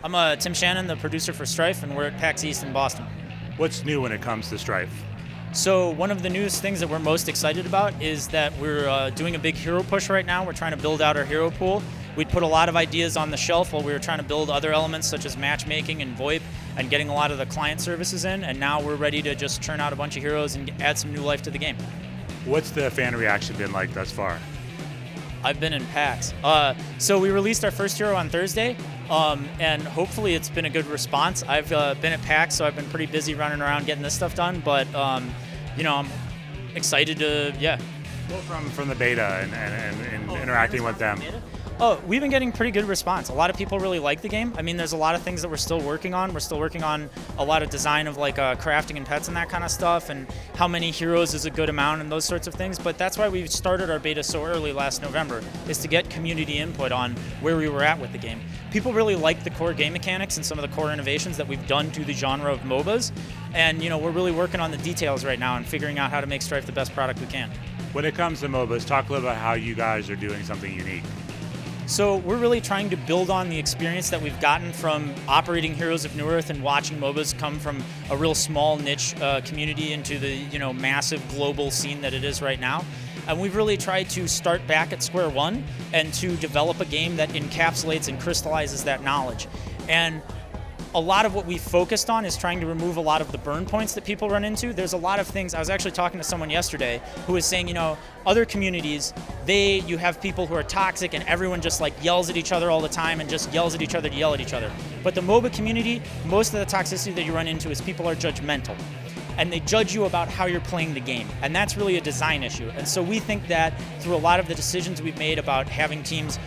I'm Tim Shannon, the producer for Strife, and we're at PAX East in Boston. What's new when it comes to Strife? So one of the newest things that we're most excited about is that we're doing a big hero push right now. We're trying to build out our hero pool. We'd put a lot of ideas on the shelf while we were trying to build other elements such as matchmaking and VoIP and getting a lot of the client services in, and now we're ready to just churn out a bunch of heroes and add some new life to the game. What's the fan reaction been like thus far? I've been in PAX. So we released our first hero on Thursday, and hopefully it's been a good response. I've been at PAX, so I've been pretty busy running around getting this stuff done, but I'm excited to, Well, from the beta and interacting with them. Oh, we've been getting pretty good response. A lot of people really like the game. I mean, there's a lot of things that we're still working on. We're still working on a lot of design of like crafting and pets and that kind of stuff, and how many heroes is a good amount and those sorts of things. But that's why we started our beta so early last November, is to get community input on where we were at with the game. People really like the core game mechanics and some of the core innovations that we've done to the genre of MOBAs. And we're really working on the details right now and figuring out how to make Strife the best product we can. When it comes to MOBAs, talk a little about how you guys are doing something unique. So we're really trying to build on the experience that we've gotten from operating Heroes of Newerth and watching MOBAs come from a real small niche community into the massive global scene that it is right now. And we've really tried to start back at square one and to develop a game that encapsulates and crystallizes that knowledge. And a lot of what we focused on is trying to remove a lot of the burn points that people run into. There's a lot of things. I was actually talking to someone yesterday who was saying, other communities, you have people who are toxic and everyone just like yells at each other all the time and just yells at each other to yell at each other. But the MOBA community, most of the toxicity that you run into is people are judgmental. And they judge you about how you're playing the game. And that's really a design issue. And so we think that through a lot of the decisions we've made about having teams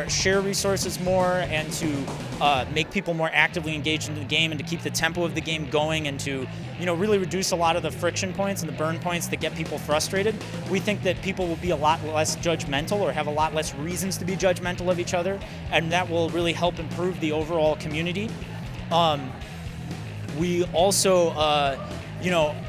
share resources more, and to make people more actively engaged in the game, and to keep the tempo of the game going, and to really reduce a lot of the friction points and the burn points that get people frustrated. We think that people will be a lot less judgmental, or have a lot less reasons to be judgmental of each other, and that will really help improve the overall community. We also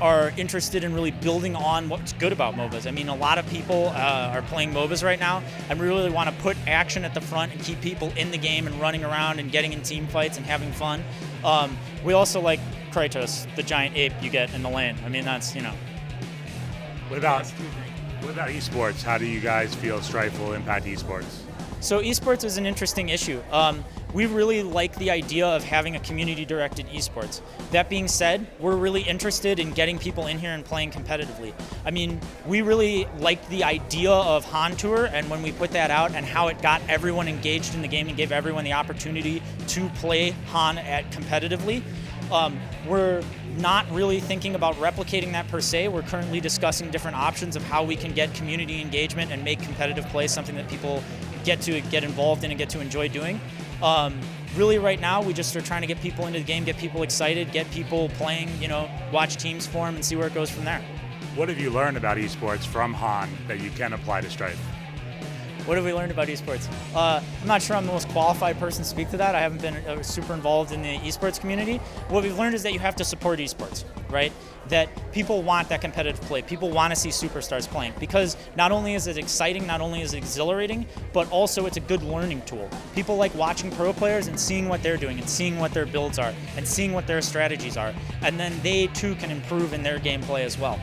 are interested in really building on what's good about MOBAs. I mean, a lot of people are playing MOBAs right now, and we really want to put action at the front and keep people in the game and running around and getting in team fights and having fun. We also like Kratos, the giant ape you get in the lane. I mean, that's, What about esports? How do you guys feel Strife will impact esports? So esports is an interesting issue. We really like the idea of having a community-directed esports. That being said, we're really interested in getting people in here and playing competitively. I mean, we really liked the idea of Han Tour, and when we put that out and how it got everyone engaged in the game and gave everyone the opportunity to play Han competitively. We're not really thinking about replicating that per se. We're currently discussing different options of how we can get community engagement and make competitive play something that people get involved in and get to enjoy doing. Really right now, we just are trying to get people into the game, get people excited, get people playing, watch teams form and see where it goes from there. What have you learned about esports from Han that you can apply to Strife? What have we learned about esports? I'm not sure I'm the most qualified person to speak to that. I haven't been super involved in the esports community. What we've learned is that you have to support esports, right? That people want that competitive play. People want to see superstars playing, because not only is it exciting, not only is it exhilarating, but also it's a good learning tool. People like watching pro players and seeing what they're doing and seeing what their builds are and seeing what their strategies are. And then they too can improve in their gameplay as well.